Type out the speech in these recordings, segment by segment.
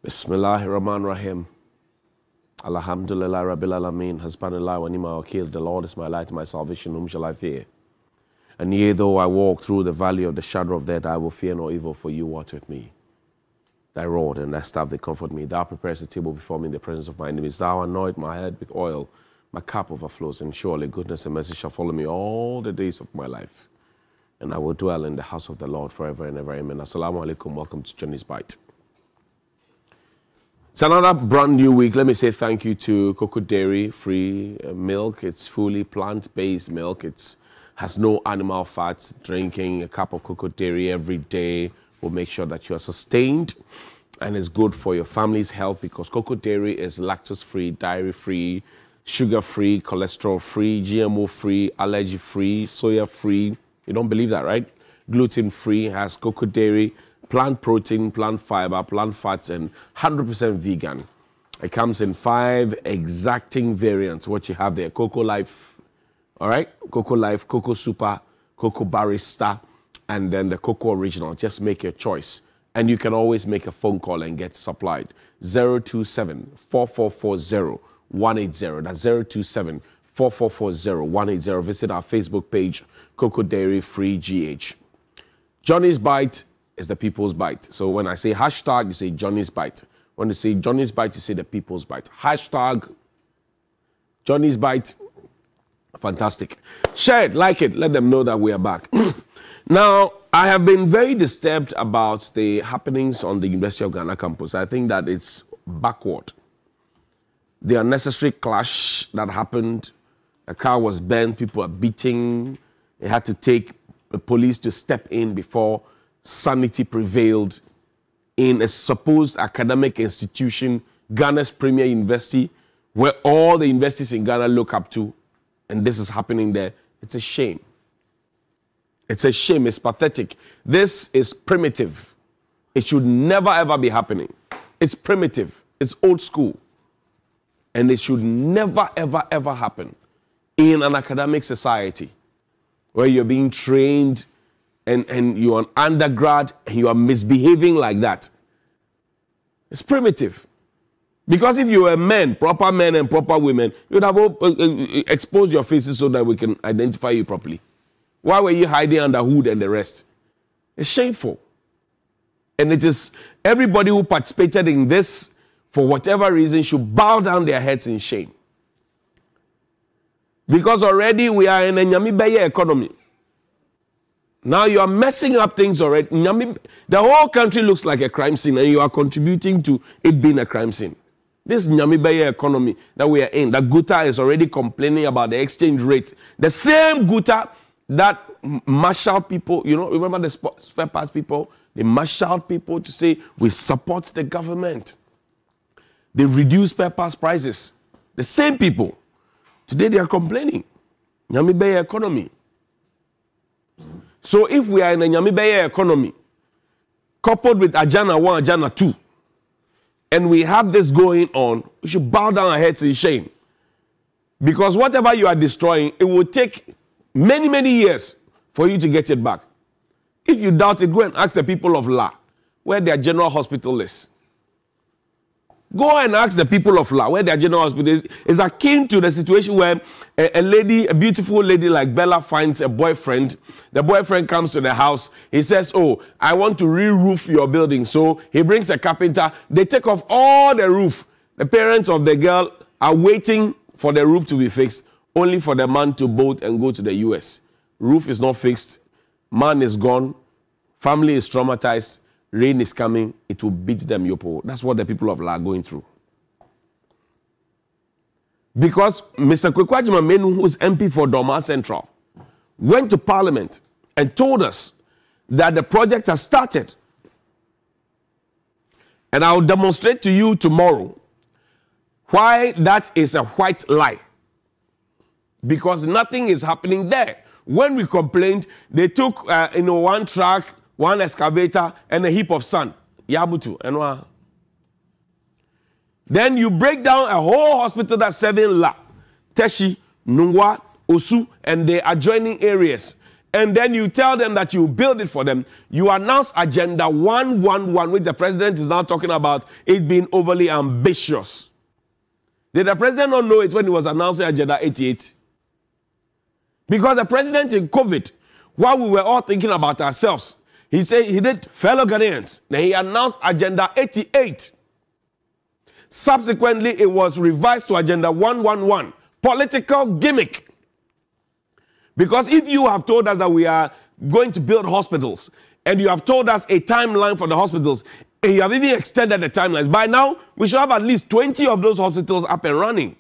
Bismillahirrahmanirrahim. Alhamdulillah Rabbil Alameen. Hasbunallah wa ni'mal wakeel. The Lord is my light, my salvation. Whom shall I fear? And yea, though I walk through the valley of the shadow of death, I will fear no evil, for you watch with me. Thy rod and thy staff, they comfort me. Thou preparest a table before me in the presence of my enemies. Thou anoint my head with oil. My cup overflows, and surely goodness and mercy shall follow me all the days of my life. And I will dwell in the house of the Lord forever and ever. Amen. Assalamu alaikum. Welcome to Johnnie's Bite. It's another brand new week. Let me say thank you to Cocoa Dairy Free Milk. It's fully plant-based milk. It has no animal fats. Drinking a cup of Cocoa Dairy every day will make sure that you are sustained, and it's good for your family's health because Cocoa Dairy is lactose-free, dairy-free, sugar-free, cholesterol-free, GMO-free, allergy-free, soya-free. You don't believe that, right? Gluten-free, has Cocoa Dairy, plant protein, plant fiber, plant fats, and 100% vegan. It comes in 5 exacting variants. What you have there, Cocoa Life, all right? Cocoa Life, Cocoa Super, Cocoa Barista, and then the Cocoa Original. Just make your choice. And you can always make a phone call and get supplied. 027-4440-180. That's 027-4440-180. Visit our Facebook page, Cocoa Dairy Free GH. Johnnie's Bite is the people's bite. So when I say hashtag, you say Johnnie's Bite. When you say Johnnie's Bite, you say the people's bite. Hashtag Johnnie's Bite. Fantastic. Share it, like it, let them know that we are back. Now, I have been very disturbed about the happenings on the University of Ghana campus. I think that it's backward. The unnecessary clash that happened, a car was burned, people are beating. They had to take the police to step in before sanity prevailed in a supposed academic institution, Ghana's premier university, where all the universities in Ghana look up to, and this is happening there. It's a shame. It's a shame. It's pathetic. This is primitive. It should never, ever be happening. It's primitive. It's old school. And it should never, ever, ever happen in an academic society where you're being trained and you're an undergrad and you are misbehaving like that. It's primitive. Because if you were men and proper women, you'd have exposed your faces so that we can identify you properly. Why were you hiding under hood and the rest? It's shameful. And it is everybody who participated in this, for whatever reason, should bow down their heads in shame. Because already we are in a Nyamibeye economy. Now you are messing up things already. The whole country looks like a crime scene, and you are contributing to it being a crime scene. This Nyamibeye economy that we are in, that Guta is already complaining about the exchange rates. The same Guta that marshaled people, you know, remember the spare parts people? They marshaled people to say, we support the government. They reduce spare parts prices. The same people. Today they are complaining. Nyamibeye economy. So if we are in a Nyamibeye economy, coupled with Ajana 1, Ajana 2, and we have this going on, we should bow down our heads in shame. Because whatever you are destroying, it will take many, many years for you to get it back. If you doubt it, go and ask the people of La where their general hospital is. Go and ask the people of La where their general hospital is. It's akin to the situation where a lady, a beautiful lady like Bella finds a boyfriend. The boyfriend comes to the house. He says, oh, I want to re-roof your building. So he brings a carpenter. They take off all the roof. The parents of the girl are waiting for the roof to be fixed, only for the man to bolt and go to the US. Roof is not fixed. Man is gone. Family is traumatized. Rain is coming. It will beat them, yopo. That's what the people of La are going through. Because Mr. Kwekwajima Menu, who is MP for Doma Central, went to Parliament and told us that the project has started. And I'll demonstrate to you tomorrow why that is a white lie. Because nothing is happening there. When we complained, they took one truck, one excavator, and a heap of sand. Yabutu. And then you break down a whole hospital that's serving La, Teshi, Nungwa, Osu, and the adjoining areas. and then you tell them that you build it for them, you announce Agenda 111, which the president is now talking about it being overly ambitious. Did the president not know it when he was announcing Agenda 88? Because the president in COVID, while we were all thinking about ourselves, he said he did fellow Ghanaians. Then he announced Agenda 88. Subsequently, it was revised to Agenda 111. Political gimmick. Because if you have told us that we are going to build hospitals, and you have told us a timeline for the hospitals, and you have even extended the timelines, by now, we should have at least 20 of those hospitals up and running.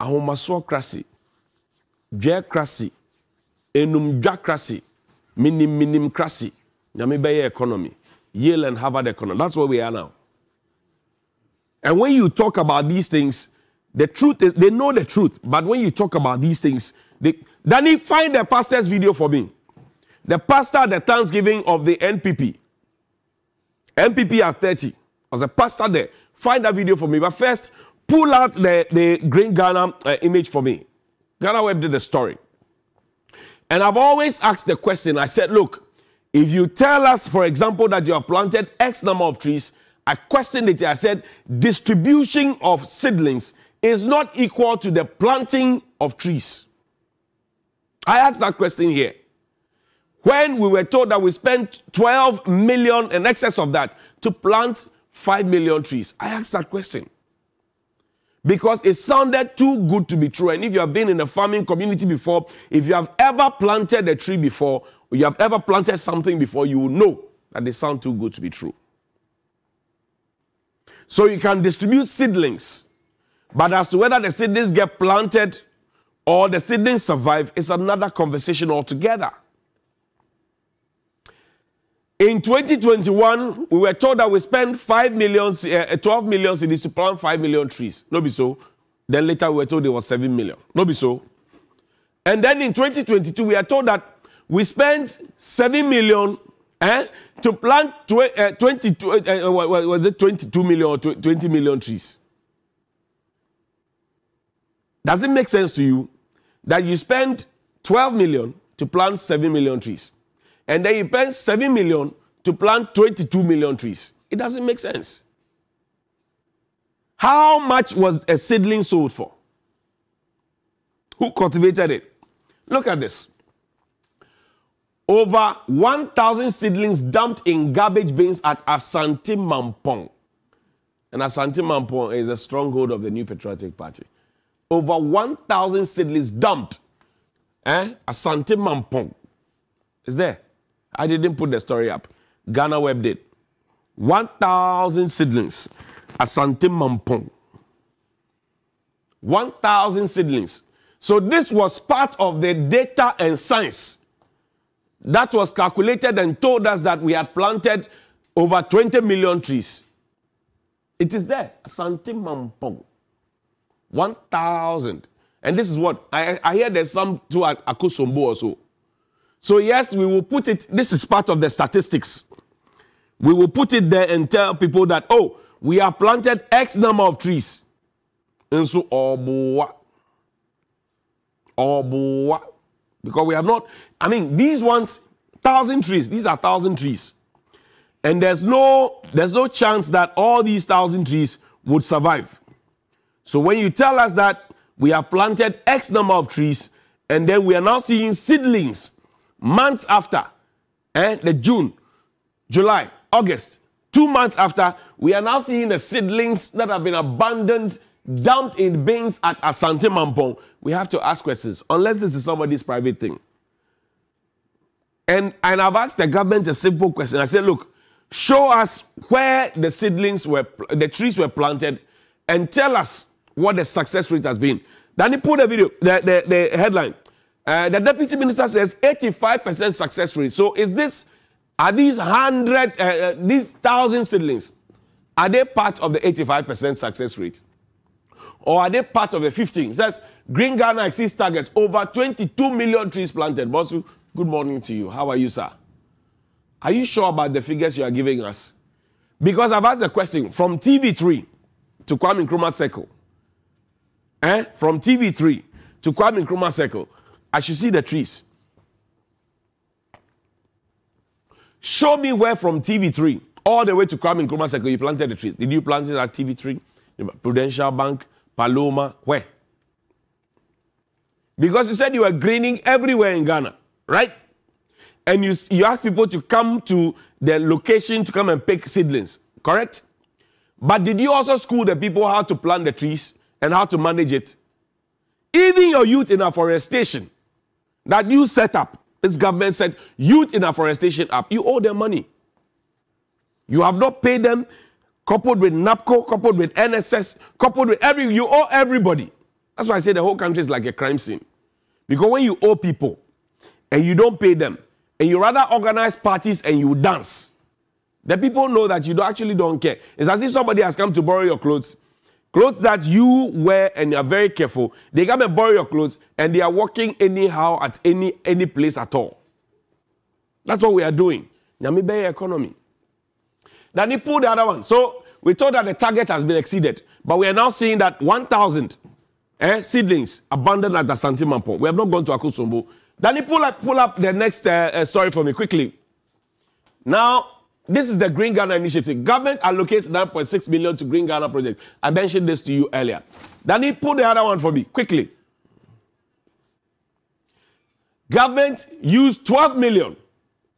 Ahomasocracy, Jacracy, Enumjacracy, Minimcracy, Namibaya economy, Yale and Harvard economy. That's where we are now. And when you talk about these things, the truth is, they know the truth, but when you talk about these things, Danny, find the pastor's video for me. The pastor at the Thanksgiving of the NPP. NPP at 30. Was a pastor there. Find that video for me. But first, pull out the Green Ghana image for me. Ghana Web did the story. And I've always asked the question. I said, look, if you tell us, for example, that you have planted X number of trees, I questioned it. I said, distribution of seedlings is not equal to the planting of trees. I asked that question here. When we were told that we spent 12 million in excess of that to plant 5 million trees, I asked that question. Because it sounded too good to be true. And if you have been in a farming community before, if you have ever planted a tree before, or you have ever planted something before, you will know that they sound too good to be true. So you can distribute seedlings. But as to whether the seedlings get planted or the seedlings survive, it's another conversation altogether. In 2021, we were told that we spent 12 million cedis to plant 5 million trees. No be so. Then later we were told it was 7 million. No be so. And then in 2022, we are told that we spent 7 million to plant 22 million or 20 million trees. Does it make sense to you that you spend 12 million to plant 7 million trees, and then you spend 7 million to plant 22 million trees? It doesn't make sense. How much was a seedling sold for? Who cultivated it? Look at this. Over 1,000 seedlings dumped in garbage bins at Asante Mampong. And Asante Mampong is a stronghold of the New Patriotic Party. Over 1,000 seedlings dumped. Asante Mampong. Is there? I didn't put the story up. Ghana Web did. 1,000 seedlings. Asante Mampong. 1,000 seedlings. So this was part of the data and science that was calculated and told us that we had planted over 20 million trees. It is there. Asante Mampong. 1,000. And this is what I hear there's some to Akosombo also. So yes, we will put it, this is part of the statistics. We will put it there and tell people that, oh, we have planted X number of trees. And so, because we have not, I mean, these ones, 1,000 trees, these are 1,000 trees. And there's no chance that all these 1,000 trees would survive. So when you tell us that we have planted X number of trees, and then we are now seeing seedlings months after, the June, July, August, 2 months after, we are now seeing the seedlings that have been abandoned, dumped in bins at Asante Mampong. We have to ask questions, unless this is somebody's private thing. And I've asked the government a simple question. I said, look, show us where the seedlings were, the trees were planted, and tell us what the success rate has been. Then he put the video, the headline. The deputy minister says 85% success rate. So are these 1,000 seedlings, are they part of the 85% success rate? Or are they part of the 15? It says Green Ghana exceeds targets, over 22 million trees planted. Bosu, good morning to you. How are you, sir? Are you sure about the figures you are giving us? Because I've asked the question from TV3 to Kwame Nkrumah Circle. From TV3 to Kwame Nkrumah Circle. I should see the trees. Show me where from TV3 all the way to Kwame Nkrumah Circle you planted the trees. Did you plant it at TV3, Prudential Bank, Paloma? Where? Because you said you were greening everywhere in Ghana, right? And you asked people to come to the location to come and pick seedlings, correct? But did you also school the people how to plant the trees and how to manage it? Even your youth in afforestation that you set up, this government set youth in afforestation up, you owe them money. You have not paid them, coupled with NAPCO, coupled with NSS, coupled with you owe everybody. That's why I say the whole country is like a crime scene. Because when you owe people and you don't pay them, and you rather organize parties and you dance, the people know that you actually don't care. It's as if somebody has come to borrow your clothes that you wear and you are very careful. They come and borrow your clothes and they are walking anyhow at any place at all. That's what we are doing. Nyamibe economy. Then they pull the other one. So we thought that the target has been exceeded, but we are now seeing that 1,000 seedlings abandoned at the Asante Mampong. We have not gone to Akosombo. Then you pull up the next story for me quickly. Now, this is the Green Ghana Initiative. Government allocates 9.6 million to Green Ghana project. I mentioned this to you earlier. Then you pull the other one for me quickly. Government used 12 million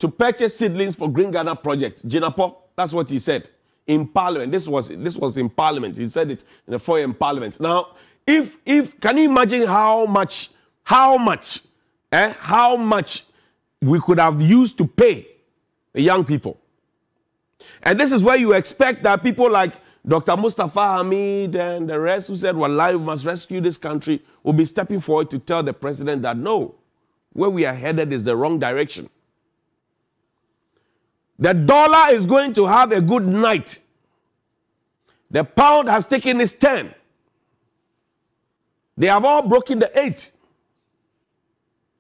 to purchase seedlings for Green Ghana projects. Jinapo, that's what he said in Parliament. This was in Parliament. He said it in the foyer in Parliament. Now, if can you imagine how much we could have used to pay the young people? And this is where you expect that people like Dr. Mustafa Hamid and the rest who said, well, we must rescue this country, will be stepping forward to tell the president that no, where we are headed is the wrong direction. The dollar is going to have a good night. The pound has taken its turn. They have all broken the 8.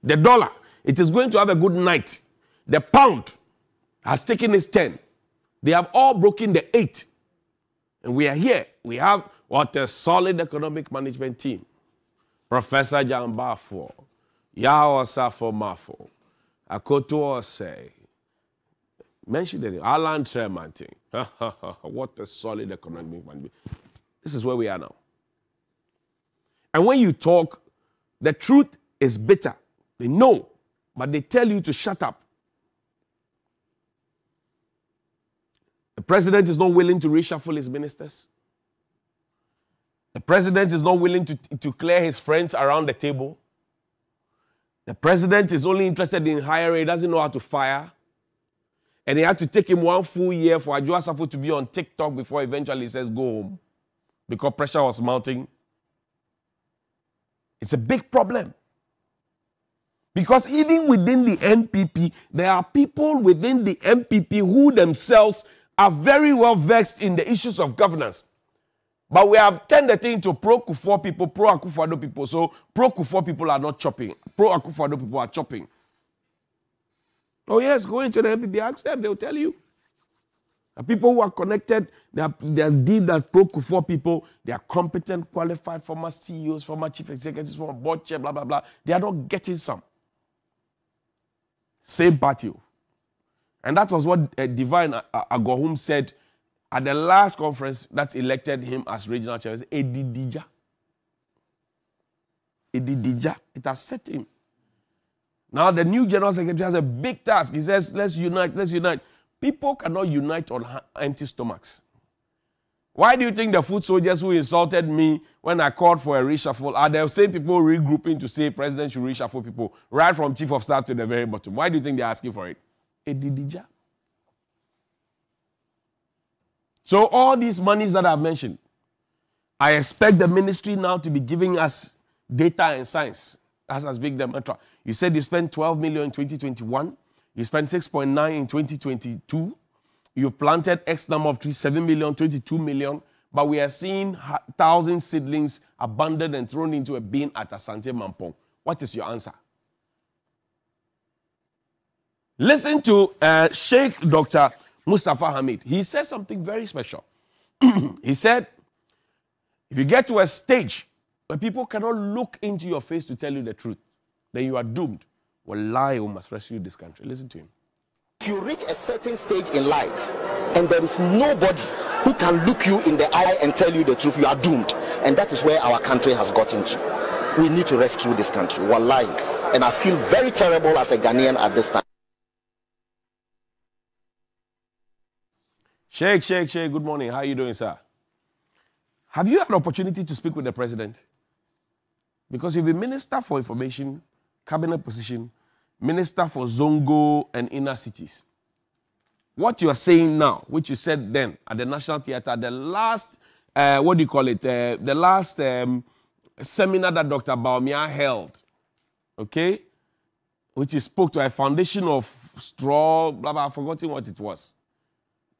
The dollar, it is going to have a good night. The pound has taken its turn. They have all broken the 8. And we are here. We have what a solid economic management team. Professor John Bafo, Yao Safo Mafo, Akoto Osei, mentioned it, Alan Tremanting. What a solid economic management. This is where we are now. And when you talk, the truth is bitter. They know, but they tell you to shut up. The president is not willing to reshuffle his ministers. The president is not willing to clear his friends around the table. The president is only interested in hiring. He doesn't know how to fire. And it had to take him 1 full year for Adwoa Safo to be on TikTok before eventually he says go home. Because pressure was mounting. It's a big problem. Because even within the NPP, there are people within the NPP who themselves are very well vexed in the issues of governance. But we have turned the thing to pro-Kufuor people, pro-Akufo-Addo people. So pro-Kufuor people are not chopping. Pro-Akufo-Addo people are chopping. Oh yes, go into the NPP, ask them, they'll tell you. The people who are connected, they are deemed as pro-Kufuor people. They are competent, qualified, former CEOs, former chief executives, former board chair, blah, blah, blah. They are not getting some. Same party. And that was what Divine Agohum said at the last conference that elected him as regional chair. Edidija. Edidija. It has set him. Now the new general secretary has a big task. He says, let's unite, let's unite. People cannot unite on empty stomachs. Why do you think the foot soldiers who insulted me when I called for a reshuffle are the same people regrouping to say president should reshuffle people, right from chief of staff to the very bottom? Why do you think they're asking for it? Edidija. So all these monies that I've mentioned, I expect the ministry now to be giving us data and science. That's as big the mantra. You said you spent 12 million in 2021. You spent 6.9 in 2022. You've planted X number of trees, 7 million, 22 million. But we are seeing 1,000 seedlings abandoned and thrown into a bin at Asante Mampong. What is your answer? Listen to Sheikh Dr. Mustafa Hamid. He said something very special. He said, if you get to a stage where people cannot look into your face to tell you the truth, then you are doomed. Wallahi, we must rescue this country. Listen to him. If you reach a certain stage in life and there is nobody who can look you in the eye and tell you the truth, you are doomed. And that is where our country has gotten to. We need to rescue this country. Wallahi. And I feel very terrible as a Ghanaian at this time. Sheikh, good morning. How are you doing, sir? Have you had an opportunity to speak with the president? Because you've been Minister for Information, Cabinet position, Minister for Zongo and Inner Cities. What you are saying now, which you said then at the National Theatre, the last, the last seminar that Dr. Baumia held, okay, which he spoke to a foundation of straw, blah, blah, I've forgotten what it was.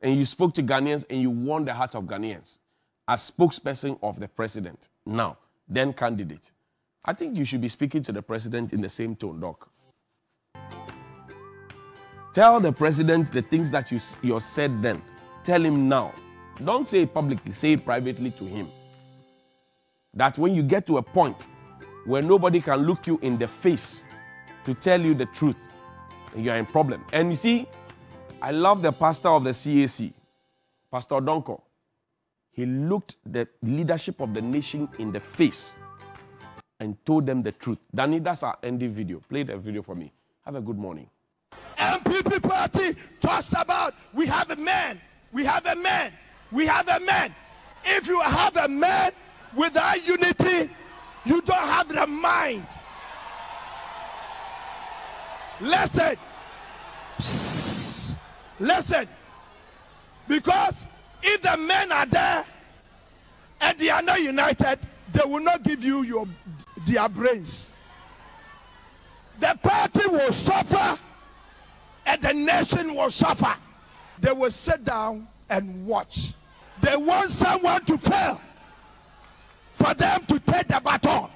And you spoke to Ghanaians and you won the heart of Ghanaians as spokesperson of the president. Now, then candidate. I think you should be speaking to the president in the same tone, Doc. Tell the president the things that you said then. Tell him now. Don't say it publicly, say it privately to him. That when you get to a point where nobody can look you in the face to tell you the truth, you're in problem. And you see, I love the pastor of the CAC, Pastor Donko. He looked the leadership of the nation in the face and told them the truth. Danny, that's our ending video. Play the video for me. Have a good morning. MPP party talks about we have a man, we have a man, we have a man. If you have a man without unity, you don't have the mind. Listen. Listen. Because if the men are there and they are not united, they will not give you their brains. The party will suffer and the nation will suffer. They will sit down and watch. They want someone to fail for them to take the baton.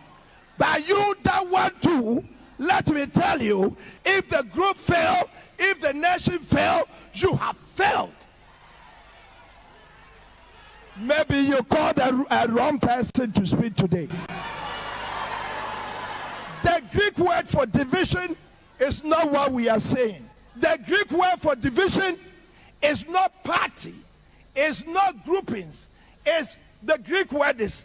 But you don't want to. Let me tell you, if the group fail, if the nation fail, you have failed. Maybe you called a wrong person to speak today. The Greek word for division is not what we are saying. The Greek word for division is not party, it's not groupings. It's the Greek word is